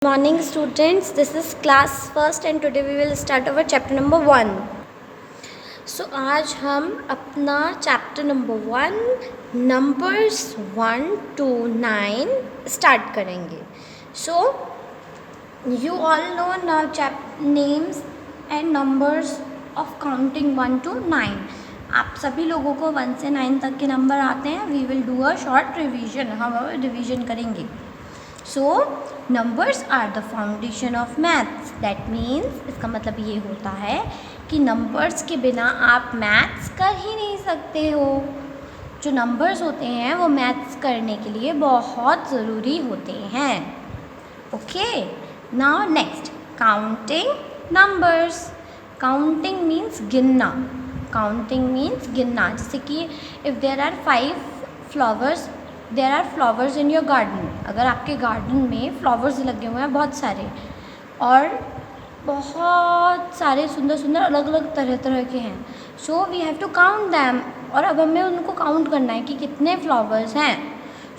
Morning students, this is class first and today we will start our chapter number 1. So आज हम अपना chapter number 1 numbers 1 to 9 start करेंगे. So you all know now names and numbers of counting 1 to 9. आप सभी लोगों को 1 से 9 तक के नंबर आते हैं. We will do a short revision. हम रिविजन करेंगे. So numbers are the foundation of maths. That means इसका मतलब ये होता है कि numbers के बिना आप maths कर ही नहीं सकते हो. जो numbers होते हैं वो maths करने के लिए बहुत ज़रूरी होते हैं. Okay. Now next, counting numbers. Counting means गिनना. Counting means गिनना. जैसे कि if there are 5 flowers, there are flowers in your garden. अगर आपके गार्डन में फ्लावर्स लगे हुए हैं बहुत सारे और बहुत सारे सुंदर सुंदर अलग अलग तरह तरह के हैं. So we have to count them. और अब हमें उनको काउंट करना है कि कितने फ्लावर्स हैं.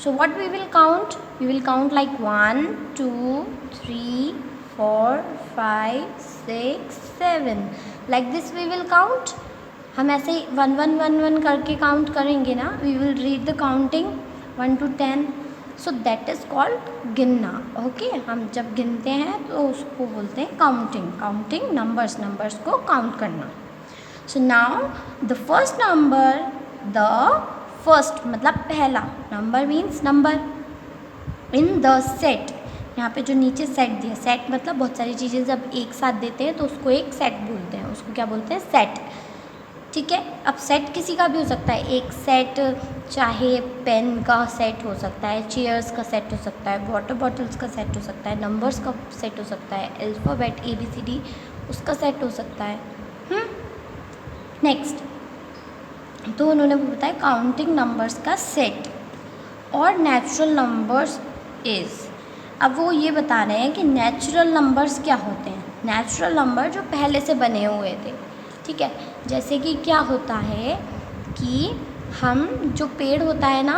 So what we will count? We will count like 1 2 3 4 5 6 7. Like this we will count. हम ऐसे ही 1 1 1 1 करके काउंट करेंगे ना. We will read the counting 1 to 10. So that is called गिनना. ओके. हम जब गिनते हैं तो उसको बोलते हैं काउंटिंग. काउंटिंग नंबर्स को काउंट करना. So now the first number, the first मतलब पहला number means number in the set. यहाँ पे जो नीचे सेट दिया, सेट मतलब बहुत सारी चीज़ें जब एक साथ देते हैं तो उसको एक सेट बोलते हैं. उसको क्या बोलते हैं? सेट. ठीक है. अब सेट किसी का भी हो सकता है. एक सेट चाहे पेन का सेट हो सकता है, चेयर्स का सेट हो सकता है, वाटर बॉटल्स का सेट हो सकता है, नंबर्स का सेट हो सकता है, अल्फ़ाबेट ABCD उसका सेट हो सकता है. नेक्स्ट, तो उन्होंने बताया काउंटिंग नंबर्स का सेट और नेचुरल नंबर्स इज़. अब वो ये बता रहे हैं कि नेचुरल नंबर्स क्या होते हैं. नेचुरल नंबर जो पहले से बने हुए थे. ठीक है. जैसे कि क्या होता है कि हम जो पेड़ होता है ना,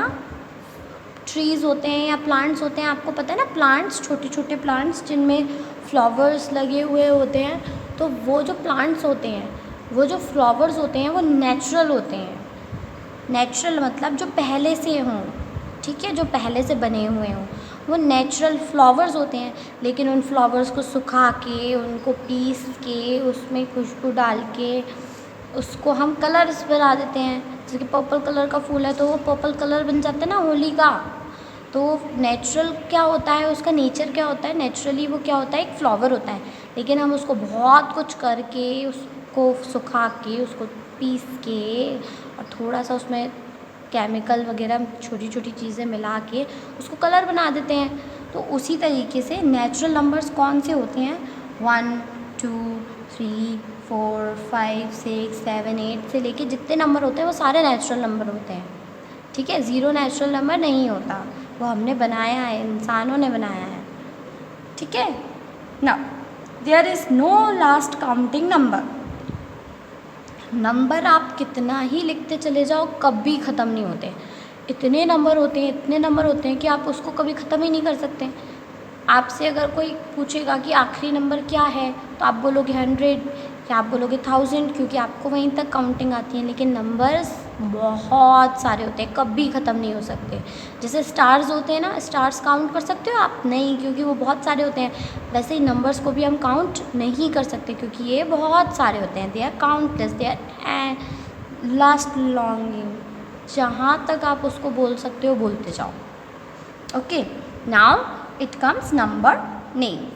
ट्रीज़ होते हैं या प्लांट्स होते हैं, आपको पता है ना, प्लांट्स छोटे छोटे प्लांट्स जिनमें फ्लावर्स लगे हुए होते हैं. तो वो जो प्लांट्स होते हैं, वो जो फ्लावर्स होते हैं वो नेचुरल होते हैं. नेचुरल मतलब जो पहले से हों. ठीक है. जो पहले से बने हुए हों वो नेचुरल फ्लावर्स होते हैं. लेकिन उन फ्लावर्स को सुखा के, उनको पीस के, उसमें खुशबू डाल के उसको हम कलर्स बना देते हैं. जैसे कि पर्पल कलर का फूल है तो वो पर्पल कलर बन जाता है ना होली का. तो नेचुरल क्या होता है, उसका नेचर क्या होता है? नेचुरली वो क्या होता है? एक फ्लावर होता है. लेकिन हम उसको बहुत कुछ करके, उसको सुखा के, उसको पीस के और थोड़ा सा उसमें केमिकल वगैरह छोटी छोटी चीज़ें मिला के उसको कलर बना देते हैं. तो उसी तरीके से नेचुरल नंबर्स कौन से होते हैं? 1 2 3 4 5 6 7 8 से लेके जितने नंबर होते हैं वो सारे नेचुरल नंबर होते हैं. ठीक है. ज़ीरो नेचुरल नंबर नहीं होता. वो हमने बनाया है, इंसानों ने बनाया है. ठीक है. Now there is no last counting number. Number आप कितना ही लिखते चले जाओ कभी ख़त्म नहीं होते. इतने नंबर होते हैं, इतने नंबर होते हैं कि आप उसको कभी ख़त्म ही नहीं कर सकते. आपसे अगर कोई पूछेगा कि आखिरी नंबर क्या है तो आप बोलोगे 100 या आप बोलोगे 1000, क्योंकि आपको वहीं तक काउंटिंग आती है. लेकिन नंबर्स बहुत सारे होते हैं, कभी ख़त्म नहीं हो सकते. जैसे स्टार्स होते हैं ना, स्टार्स काउंट कर सकते हो आप? नहीं, क्योंकि वो बहुत सारे होते हैं. वैसे ही नंबर्स को भी हम काउंट नहीं कर सकते क्योंकि ये बहुत सारे होते हैं. They are countless, they are last longing. जहाँ तक आप उसको बोल सकते हो बोलते जाओ. Okay. Now it comes number names.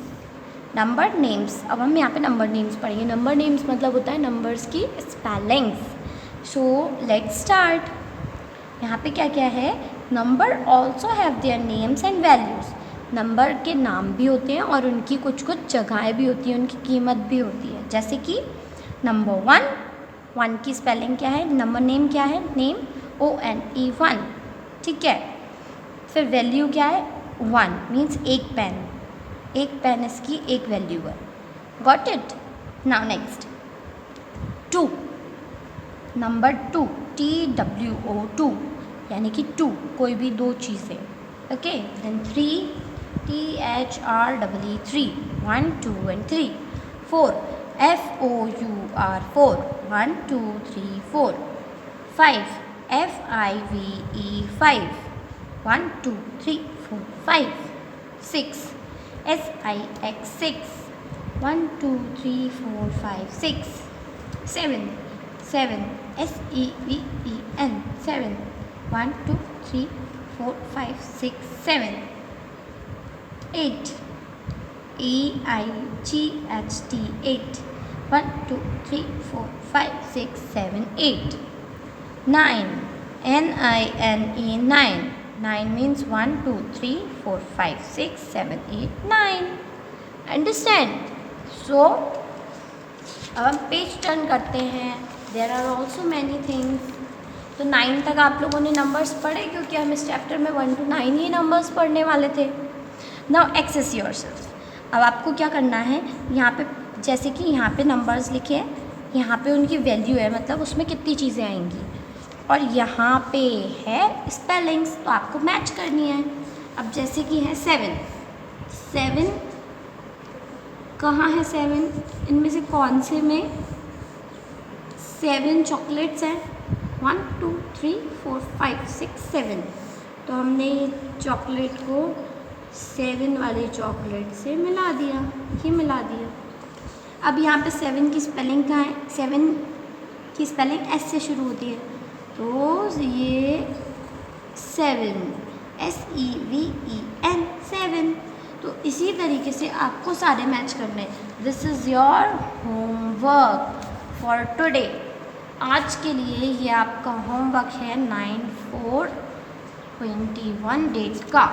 Number names. अब हम यहाँ पे नंबर नेम्स पढ़ेंगे. नंबर नेम्स मतलब होता है नंबर्स की स्पेलिंग्स. So let's start. यहाँ पे क्या क्या है? Number also have their names and values. Number के नाम भी होते हैं और उनकी कुछ कुछ जगहें भी होती हैं, उनकी कीमत भी होती है. जैसे कि नंबर 1 की स्पेलिंग क्या है? नंबर नेम क्या है? Name ONE 1. ठीक है. फिर वैल्यू क्या है? 1 मीन्स एक पेन. एक पेन इसकी एक वैल्यू है. Got it. Now next 2. Number 2 TWO 2 यानी कि 2 कोई भी दो चीज़ें. Okay. Then 3 THREE 3, 1 2 and 3. 4 FOUR 4, 1 2 3 4. 5 FIVE 5, 1 2 3 4 5. 6 SIX 6, 1 2 3 4 5 6. 7 SEVEN 7, 1 2 3 4 5 6 7. 8 EIGHT 8, 1 2 3 4 5 6 7 8. 9 NINE 9, 9 means 1 2 3 4 5 6 7 8 9. Understand? So अब हम पेज टर्न करते हैं. There are also many things. तो 9 तक आप लोगों ने नंबर्स पढ़े, क्योंकि हम इस चैप्टर में 1 to 9 ही नंबर्स पढ़ने वाले थे. Now assess yourself. अब आपको क्या करना है, यहाँ पे जैसे कि यहाँ पे नंबर्स लिखे हैं, यहाँ पे उनकी वैल्यू है, मतलब उसमें कितनी चीज़ें आएंगी, और यहाँ पे है स्पेलिंग्स, तो आपको मैच करनी है. अब जैसे कि है 7 कहाँ है 7, इनमें से कौन से में 7 चॉकलेट्स हैं, 1 2 3 4 5 6 7. तो हमने चॉकलेट को 7 वाले चॉकलेट से मिला दिया, ये मिला दिया. अब यहाँ पे 7 की स्पेलिंग कहाँ है, 7 की स्पेलिंग S से शुरू होती है, तो ये 7 SEVEN 7. तो इसी तरीके से आपको सारे मैच करने हैं. This is your homework for today. आज के लिए ये आपका होमवर्क है 9/4/21 डेट का.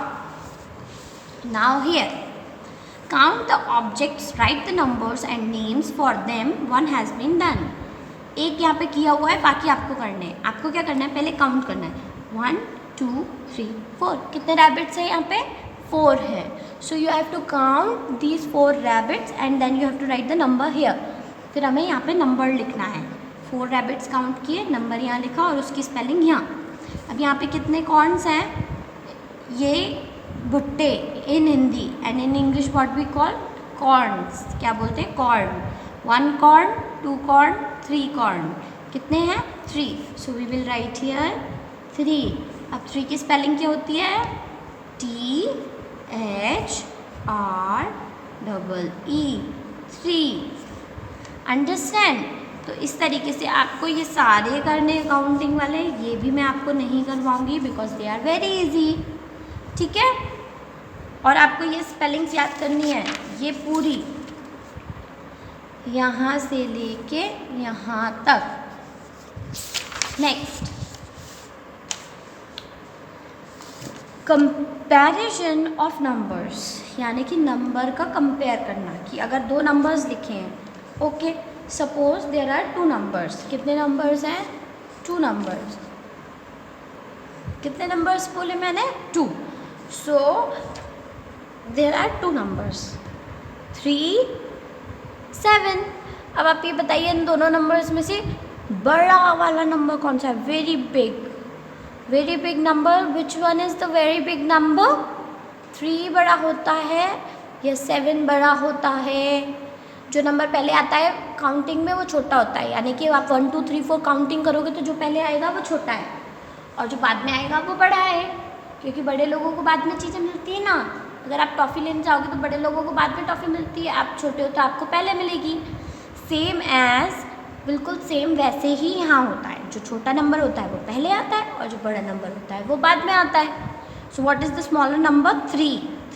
Now here count the objects, write the numbers and names for them. One has been done. एक यहाँ पे किया हुआ है, बाकी आपको करने हैं. आपको क्या करना है, पहले काउंट करना है. 1 2 3 4. कितने रैबिट्स हैं यहाँ पे, 4 है. So you have to count these 4 rabbits and then you have to write the number here. फिर हमें यहाँ पे नंबर लिखना है. 4 रैबिट्स काउंट किए, नंबर यहाँ लिखा और उसकी स्पेलिंग यहाँ. अब यहाँ पे कितने कॉर्न्स हैं, ये भुट्टे in Hindi, and in English what we call corns. क्या बोलते हैं, कॉर्न. 1 corn, 2 corn, 3 corn. कितने हैं, 3. So we will write here 3. अब 3 की स्पेलिंग क्या होती है, THREE 3. अंडरस्टैंड. तो इस तरीके से आपको ये सारे करने काउंटिंग वाले, ये भी मैं आपको नहीं करवाऊंगी because they are very easy. ठीक है, और आपको ये स्पेलिंग्स याद करनी है, ये पूरी यहाँ से लेके यहाँ तक. नेक्स्ट, कंपैरिजन ऑफ नंबर्स, यानी कि नंबर का कंपेयर करना, कि अगर 2 नंबर्स लिखे हैं, okay, suppose there are 2 numbers. कितने नंबर्स हैं, 2 नंबर्स. कितने नंबर्स बोले मैंने, 2. So there are 2 numbers 3 7. अब आप ये बताइए इन दोनों नंबर्स में से बड़ा वाला नंबर कौन सा है, very big number. Which one is the very big number, 3 बड़ा होता है या 7 बड़ा होता है. जो नंबर पहले आता है काउंटिंग में वो छोटा होता है, यानी कि आप 1 2 3 4 काउंटिंग करोगे तो जो पहले आएगा वो छोटा है और जो बाद में आएगा वो बड़ा है, क्योंकि बड़े लोगों को बाद में चीज़ें मिलती है ना. अगर आप टॉफ़ी लेने जाओगे तो बड़े लोगों को बाद में टॉफ़ी मिलती है, आप छोटे हो तो आपको पहले मिलेगी. सेम एज, बिल्कुल सेम वैसे ही यहाँ होता है. जो छोटा नंबर होता है वो पहले आता है और जो बड़ा नंबर होता है वो बाद में आता है. So what is the smaller number,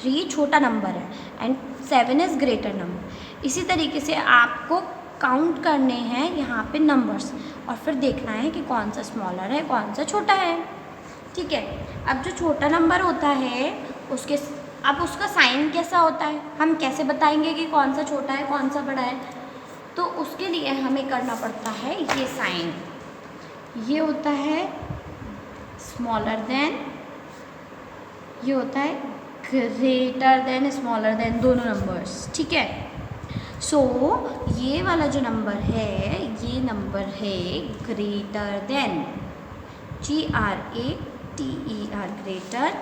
3 छोटा नंबर है एंड 7 इज़ ग्रेटर नंबर. इसी तरीके से आपको काउंट करने हैं यहाँ पे नंबर्स और फिर देखना है कि कौन सा स्मॉलर है कौन सा छोटा है. ठीक है, अब जो छोटा नंबर होता है अब उसका साइन कैसा होता है, हम कैसे बताएंगे कि कौन सा छोटा है कौन सा बड़ा है. तो उसके लिए हमें करना पड़ता है ये साइन. ये होता है स्मॉलर देन, ये होता है ग्रेटर देन, स्मॉलर देन, दोनों नंबर्स. ठीक है, सो ये वाला जो नंबर है ये नंबर है greater than, GRATER, greater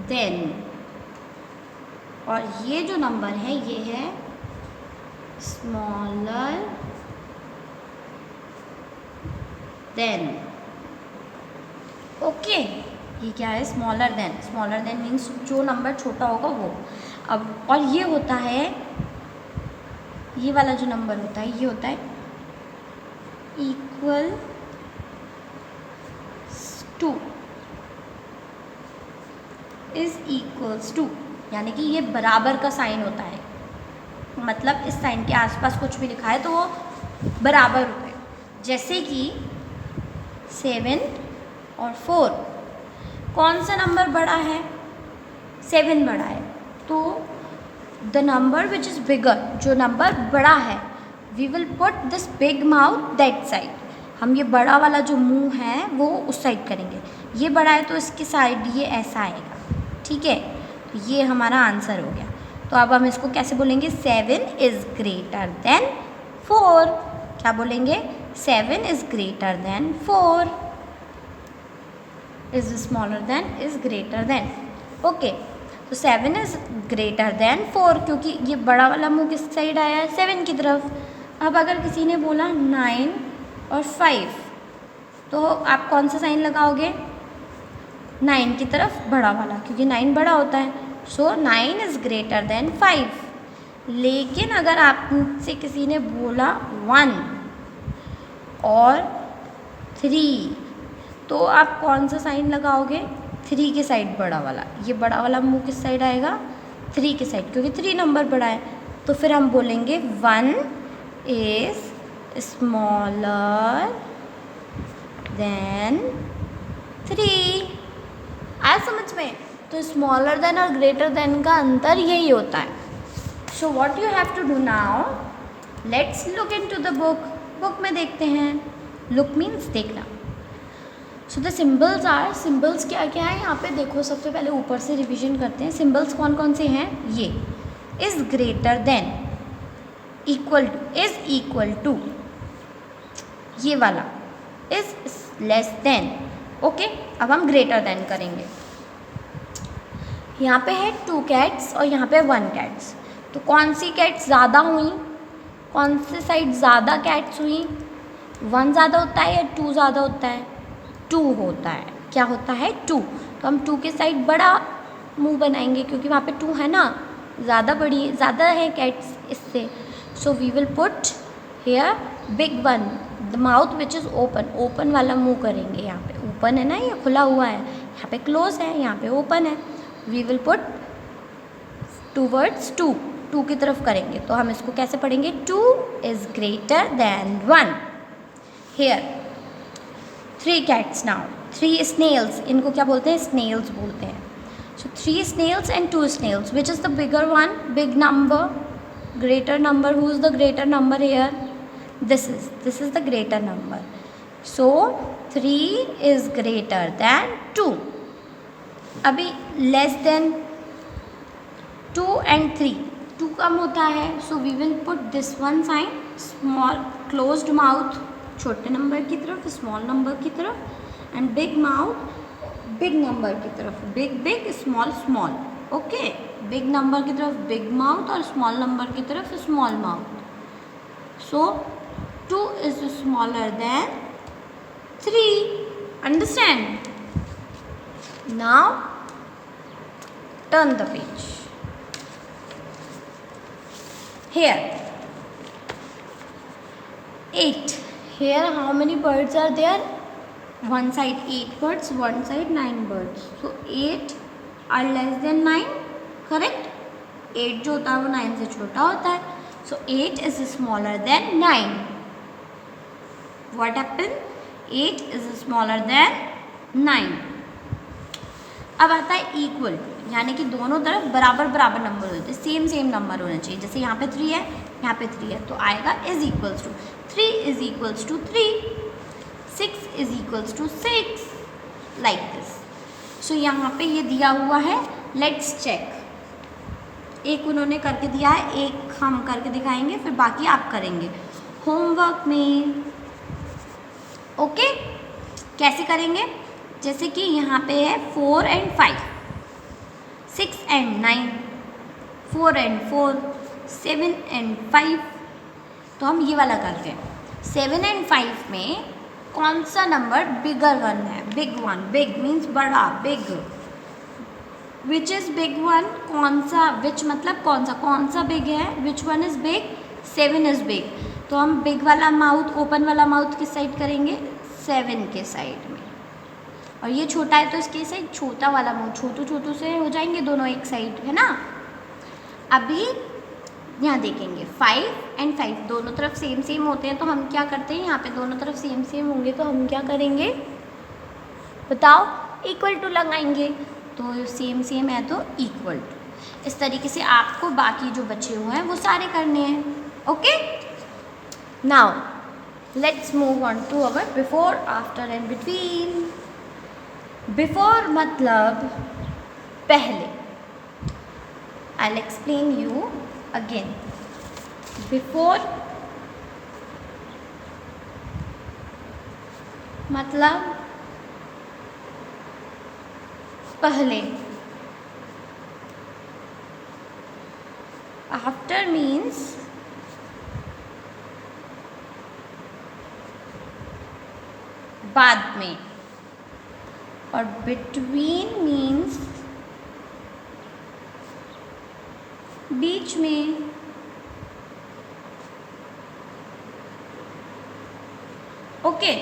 than, और ये जो नंबर है ये है स्मॉलर देन। ओके, ये क्या है? Smaller than. Smaller than means जो नंबर छोटा होगा वो। अब और ये होता है, ये वाला जो नंबर होता है ये होता है equal to, is equals to, यानी कि ये बराबर का साइन होता है, मतलब इस साइन के आसपास कुछ भी लिखा है तो वो बराबर होता है। जैसे कि 7 और 4, कौन सा नंबर बड़ा है? 7 बड़ा है, तो the number which is bigger, जो नंबर बड़ा है, we will put this big mouth that side, हम ये बड़ा वाला जो मुंह है वो उस साइड करेंगे। ये बड़ा है तो इसकी साइड ये ऐसा आएगा, ठीक है? तो ये हमारा आंसर हो गया। तो अब हम इसको कैसे बोलेंगे? 7 इज़ ग्रेटर देन 4। क्या बोलेंगे? 7 is greater then 4, is smaller than, is greater then. Okay, तो 7 इज़ ग्रेटर देन 4, क्योंकि ये बड़ा वाला मुंह किस साइड आया है? 7 की तरफ। अब अगर किसी ने बोला 9 और 5, तो आप कौन सा साइन लगाओगे? 9 की तरफ बड़ा वाला, क्योंकि 9 बड़ा होता है। सो 9 इज़ ग्रेटर देन 5। लेकिन अगर आपसे किसी ने बोला 1 और 3, तो आप कौन सा साइन लगाओगे? 3 के साइड बड़ा वाला। ये बड़ा वाला मुंह किस साइड आएगा? 3 के साइड, क्योंकि 3 नंबर बड़ा है। तो फिर हम बोलेंगे 1 इज़ स्मॉलर देन 3। आया समझ में? तो स्मॉलर देन और ग्रेटर देन का अंतर यही होता है। So what you have to do now, let's look into the book. Book में देखते हैं। लुक मीन्स देखना। So the symbols are, symbols क्या क्या है यहाँ पे देखो। सबसे पहले ऊपर से रिविजन करते हैं। सिम्बल्स कौन कौन से हैं? ये is greater than, equal to, is equal to, ये वाला इज़ लेस देन। ओके, अब हम ग्रेटर देन करेंगे। यहाँ पे है 2 कैट्स और यहाँ पे 1 कैट्स। तो कौन सी कैट्स ज़्यादा हुई? कौन से साइड ज़्यादा कैट्स हुई? 1 ज़्यादा होता है या 2 ज़्यादा होता है? 2 होता है। क्या होता है? 2। तो हम 2 के साइड बड़ा मुंह बनाएंगे, क्योंकि वहाँ पे 2 है ना, ज़्यादा है कैट्स इससे। So we will put here big one, the mouth which is open, open वाला मुंह करेंगे। यहाँ पे ओपन है ना, ये खुला हुआ है, यहाँ पे क्लोज है, यहाँ पे ओपन है। वी विल पुट टूवर्ड्स 2 की तरफ करेंगे। तो हम इसको कैसे पढ़ेंगे? 2 is greater than 1। Here 3 cats now, 3 snails, इनको क्या बोलते हैं? स्नेल्स बोलते हैं। सो 3 snails and 2 snails, which is the bigger one? Big number, greater number. Who is the greater number here? This is the greater number. So 3 is greater than 2. अभी less than 2 and 3, 2 कम होता है। So we will put this one sign, small closed mouth छोटे number की तरफ, small number की तरफ, and big mouth big number की तरफ, big small small। Okay, big number की तरफ बिग माउथ और स्मॉल नंबर की तरफ small mouth. So 2 is smaller than 3। Understand? Now turn the page. Here 8, here how many birds are there? One side 8 birds, one side 9 birds. So 8 are less than 9, correct? 8 जो होता है वो 9 से छोटा होता है। So 8 is smaller than 9. What happened? 8 is smaller than 9. अब आता है equal, यानी कि दोनों तरफ बराबर बराबर नंबर होते हैं, सेम नंबर होने चाहिए। जैसे यहाँ पे 3 है, यहाँ पे 3 है, तो आएगा is equals to 3 is equals to 3, 6 is equals to 6, like this. So यहाँ पे ये दिया हुआ है, let's check। एक उन्होंने करके दिया है, एक हम करके दिखाएंगे, फिर बाकी आप करेंगे होमवर्क में। ओके, कैसे करेंगे? जैसे कि यहाँ पे है 4 and 5, 6 and 9, 4 and 4, 7 and 5। तो हम ये वाला करते हैं। 7 and 5 में कौन सा नंबर बिगर वन है? Big one. बिग मीन्स बड़ा, big. Which is big one? कौन सा? विच मतलब कौन सा बिग है? Which one is big? 7 is big. तो हम बिग वाला माउथ, ओपन वाला माउथ किस साइड करेंगे? 7 के साइड में। और ये छोटा है तो इसके साइड छोटा वाला माउथ, छोटू छोटू से हो जाएंगे दोनों एक साइड, है ना। अभी यहाँ देखेंगे 5 and 5 दोनों तरफ सेम सेम होते हैं, तो हम क्या करते हैं, यहाँ पे दोनों तरफ सेम सेम होंगे तो हम क्या करेंगे बताओ? इक्वल टू लगाएंगे। तो सेम सेम है तो इक्वल टू। इस तरीके से आपको बाकी जो बचे हुए हैं वो सारे करने हैं। Okay, now let's move on to our before, after and between. Before मतलब पहले। I'll explain you again. Before मतलब पहले। After means बाद में। और between means बीच में। ओके,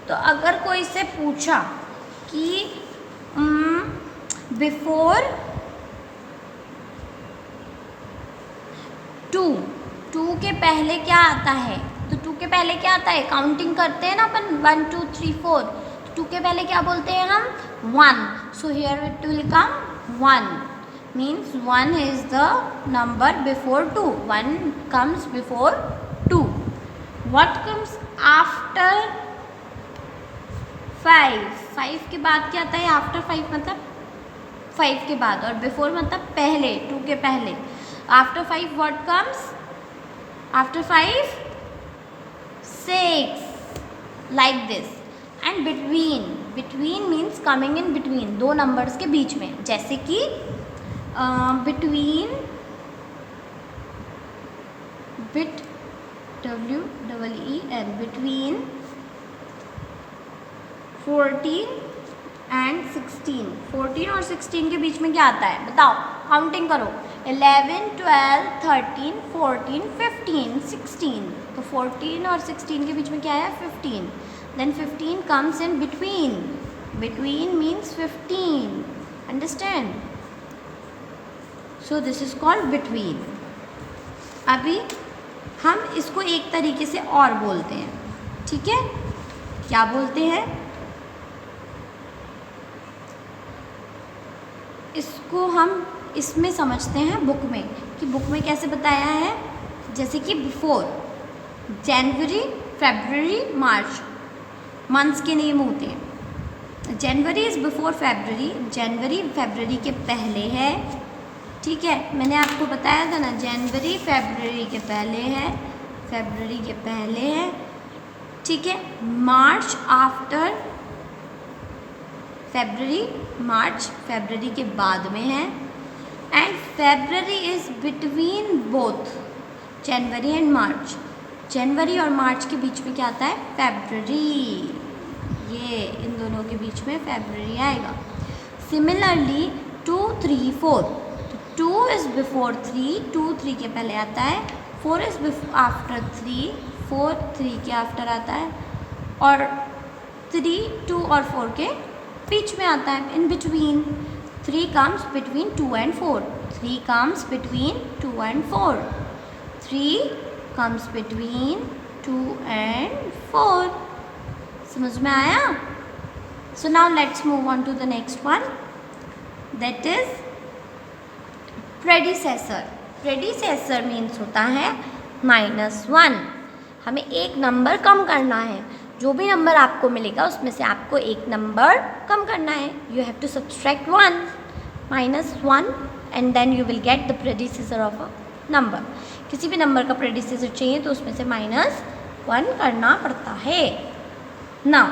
तो अगर कोई से पूछा कि बिफोर 2 के पहले क्या आता है? तो 2 के पहले क्या आता है? काउंटिंग करते हैं ना अपन, 1 2 3 4। 2 के पहले क्या बोलते हैं हम? 1। So here it will come 1, means 1 is the number before 2. 1 comes before 2. What comes after 5? 5 के बाद क्या आता है? after 5 मतलब 5 के बाद, और before मतलब पहले, 2 के पहले। after 5 what comes? after 5 6, like this। and between means coming in between, दो numbers के बीच में। जैसे कि between between 14 and 16। 14 और 16 के बीच में क्या आता है बताओ? काउंटिंग करो। 11 12 13 14 15 16। तो 14 और 16 के बीच में क्या है? 15। then 15 comes in between means 15। understand? so this is called between। अभी हम इसको एक तरीके से और बोलते हैं, ठीक है? क्या बोलते हैं इसको? हम इसमें समझते हैं बुक में, कि बुक में कैसे बताया है। जैसे कि बिफोर जनवरी फरवरी मार्च मंथ्स के नेम होते हैं। जनवरी इज़ बिफोर फरवरी, जनवरी फरवरी के पहले है, ठीक है? मैंने आपको बताया था ना, जनवरी फरवरी के पहले है, फरवरी के पहले है, ठीक है? मार्च आफ्टर फरवरी, मार्च फरवरी के बाद में है। And February is between both January and March. जनवरी और मार्च के बीच में क्या आता है? फरवरी। ये इन दोनों के बीच में फरवरी आएगा। सिमिलरली 2 3 4, 2 इज़ बिफोर 3, 2 3 के पहले आता है। 4 इज़ आफ्टर 3, 4 3 के आफ्टर आता है। और 3 2 और 4 के बीच में आता है, in between. 3 comes between 2 and 4, 3 comes between 2 and 4, 3 comes between 2 and 4। समझ में आया? So now let's move on to the next one, that is predecessor। predecessor means होता है -1। हमें एक नंबर कम करना है, जो भी नंबर आपको मिलेगा उसमें से आपको एक नंबर कम करना है। You have to subtract 1 -1 and then you will get the predecessor of a number. किसी भी नंबर का प्रेडिसेसर चाहिए तो उसमें से -1 करना पड़ता है। नाउ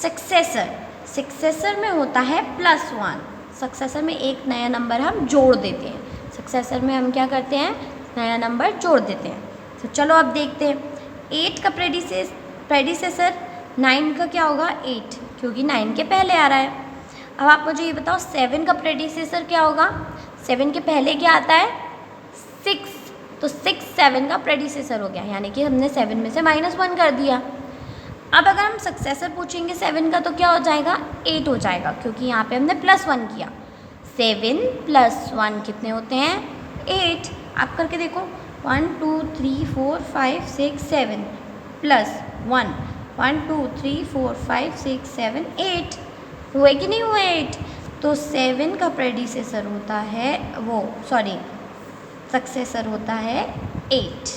सक्सेसर, सक्सेसर में होता है +1। सक्सेसर में एक नया नंबर हम जोड़ देते हैं। सक्सेसर में हम क्या करते हैं, नया नंबर जोड़ देते हैं। तो चलो अब देखते हैं 8 का प्रेडिसेसर 9 का क्या होगा 8, क्योंकि 9 के पहले आ रहा है। अब आप मुझे ये बताओ 7 का प्रेडिसेसर क्या होगा, 7 के पहले क्या आता है 6, तो 6 7 का प्रेडिसेसर हो गया, यानी कि हमने 7 में से -1 कर दिया। अब अगर हम सक्सेसर पूछेंगे 7 का तो क्या हो जाएगा 8 हो जाएगा, क्योंकि यहाँ पे हमने +1 किया। 7 + 1 कितने होते हैं 8। आप करके देखो 1 2 3 4 5 6 7 +1 1 2 3 4 5 6 7 8 हुए कि नहीं हुए 8। तो 7 का प्रेडिसेसर होता है सक्सेसर होता है 8।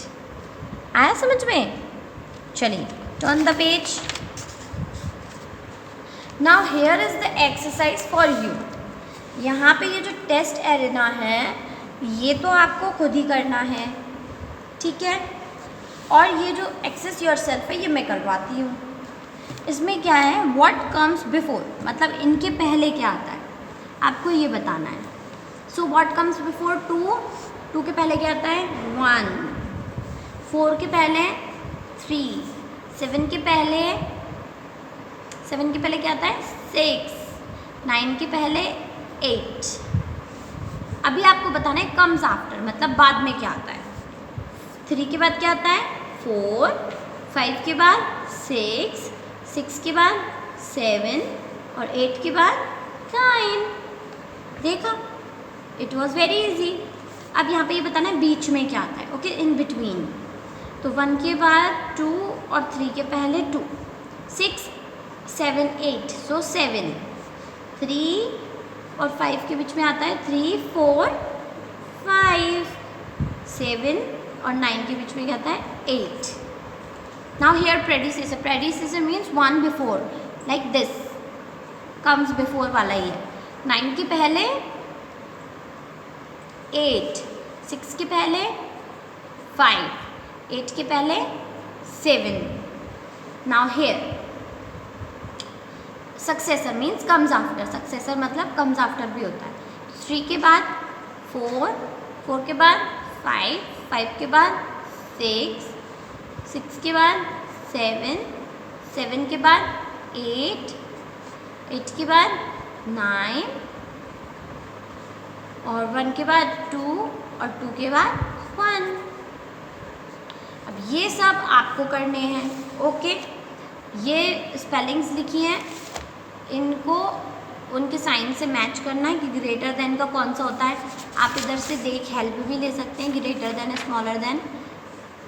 आया समझ में? चलिए turn the page. Now here is the exercise for you. यहाँ पे ये जो टेस्ट एरेना है ये तो आपको खुद ही करना है, ठीक है। और ये जो एक्सेस योरसेल्फ है ये मैं करवाती हूँ। इसमें क्या है व्हाट कम्स बिफोर, मतलब इनके पहले क्या आता है आपको ये बताना है। सो व्हाट कम्स बिफोर 2 के पहले क्या आता है 1, 4 के पहले 3, 7 के पहले क्या आता है 6, 9 के पहले 8। अभी आपको बताना है कम्स आफ्टर, मतलब बाद में क्या आता है। 3 के बाद क्या आता है 4, 5 के बाद 6, 6 के बाद 7 और 8 के बाद 9। देखा, इट वॉज वेरी इजी। अब यहाँ पे ये बताना है बीच में क्या आता है, ओके, इन बिटवीन। तो 1 के बाद 2 और 3 के पहले 2, 6 7 8, सो 7, 3 और 5 के बीच में आता है 3 4 5, 7 और 9 के बीच में क्या आता है 8। Now here predecessor means 1 before, like this comes before वाला ही है। 9 के पहले 8, 6 के पहले 5, 8 के पहले 7। Now here successor means comes after, successor मतलब कम्स आफ्टर भी होता है। 3 के बाद 4, 4 के बाद 5, 5 के बाद 6, 6 के बाद 7, 7 के बाद 8, 8 के बाद 9 और 1 के बाद 2 और 2 के बाद 1। अब ये सब आपको करने हैं, ओके। ये स्पेलिंग्स लिखी हैं, इनको उनके साइन से मैच करना है कि ग्रेटर देन का कौन सा होता है। आप इधर से देख हेल्प भी ले सकते हैं, ग्रेटर देन स्मॉलर देन,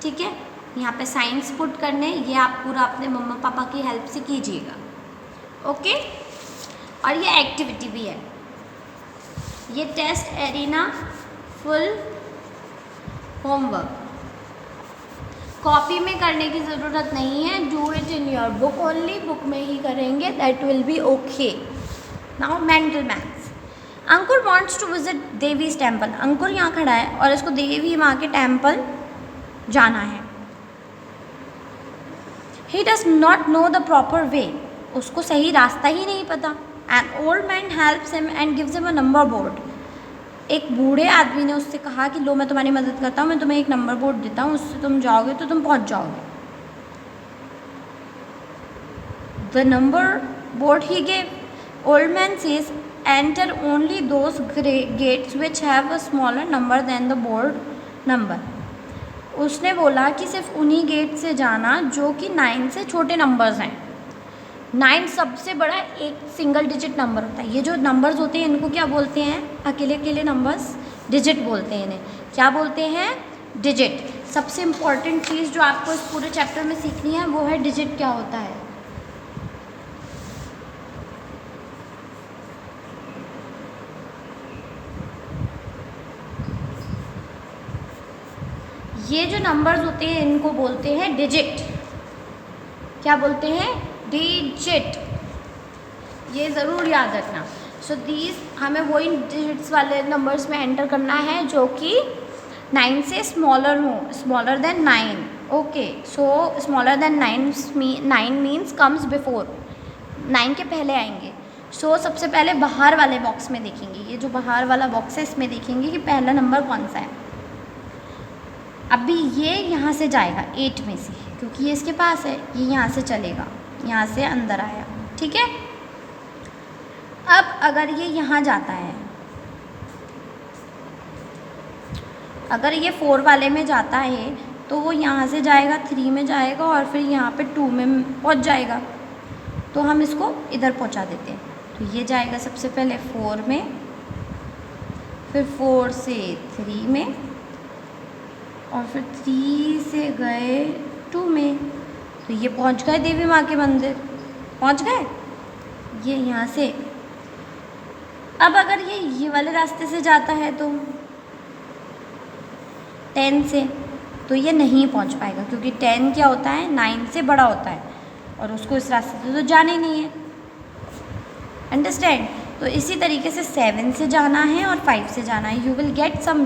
ठीक है। यहाँ पे साइंस पुट करने, ये आप पूरा अपने मम्मा पापा की हेल्प से कीजिएगा, ओके। और ये एक्टिविटी भी है, ये test arena full homework copy में करने की ज़रूरत नहीं है। Do it in your book only, book में ही करेंगे, that will be okay. Now mental maths. Ankur wants to visit Devi's temple. Ankur यहाँ खड़ा है और इसको देवी माँ के टेम्पल जाना है। He does not know the proper way, उसको सही रास्ता ही नहीं पता। An old man helps him and gives him a number board. एक बूढ़े आदमी ने उससे कहा कि लो मैं तुम्हारी मदद करता हूँ, मैं तुम्हें एक नंबर बोर्ड देता हूँ, उससे तुम जाओगे तो तुम पहुँच जाओगे। The number board he gave. Old man says enter only those gates which have a smaller number than the board number. उसने बोला कि सिर्फ उन्हीं गेट से जाना जो कि 9 से छोटे नंबर्स हैं। 9 सबसे बड़ा एक सिंगल डिजिट नंबर होता है। ये जो नंबर्स होते हैं इनको क्या बोलते हैं, अकेले अकेले नंबर्स डिजिट बोलते हैं। इन्हें क्या बोलते हैं, डिजिट। सबसे इम्पॉर्टेंट चीज़ जो आपको इस पूरे चैप्टर में सीखनी है वो है डिजिट क्या होता है। ये जो नंबर्स होते हैं इनको बोलते हैं डिजिट। क्या बोलते हैं, डिजिट। ये ज़रूर याद रखना। सो दीज हमें वही डिजिट्स वाले नंबर्स में एंटर करना है जो कि 9 से स्मॉलर हो, smaller than 9, okay. So smaller than 9 means comes before, 9 के पहले आएंगे। सो सबसे पहले बाहर वाले बॉक्स में देखेंगे, ये जो बाहर वाला बॉक्स है इसमें देखेंगे कि पहला नंबर कौन सा है। अभी ये यहाँ से जाएगा 8 में से, क्योंकि ये इसके पास है, ये यहाँ से चलेगा, यहाँ से अंदर आया, ठीक है। अब अगर ये यहाँ जाता है, अगर ये 4 वाले में जाता है तो वो यहाँ से जाएगा 3 में जाएगा और फिर यहाँ पे 2 में पहुँच जाएगा, तो हम इसको इधर पहुँचा देते हैं। तो ये जाएगा सबसे पहले 4 में, फिर 4 से 3 में, और फिर 3 से गए 2 में, तो ये पहुँच गए देवी माँ के मंदिर, पहुँच गए ये यहाँ से। अब अगर ये वाले रास्ते से जाता है तो 10 से, तो ये नहीं पहुँच पाएगा, क्योंकि 10 क्या होता है, 9 से बड़ा होता है और उसको इस रास्ते से तो जाना ही नहीं है, अंडरस्टैंड। तो इसी तरीके से 7 से जाना है और 5 से जाना है, you will get some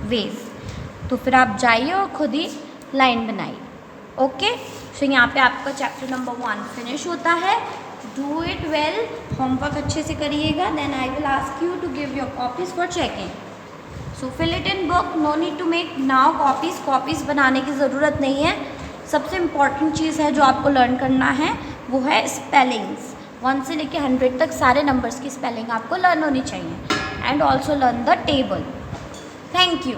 ways. तो फिर आप जाइए और खुद ही लाइन बनाइए, ओके। सो यहाँ पे आपका चैप्टर नंबर 1 फिनिश होता है। डू इट वेल, होमवर्क अच्छे से करिएगा, then I will ask you to give your copies for checking. So fill it in book, no need to make now copies बनाने की ज़रूरत नहीं है। सबसे इम्पॉर्टेंट चीज़ है जो आपको लर्न करना है वो है स्पेलिंग्स। 1 से लेकर 100 तक सारे नंबर्स की स्पेलिंग आपको लर्न होनी चाहिए, and also learn the table. Thank you.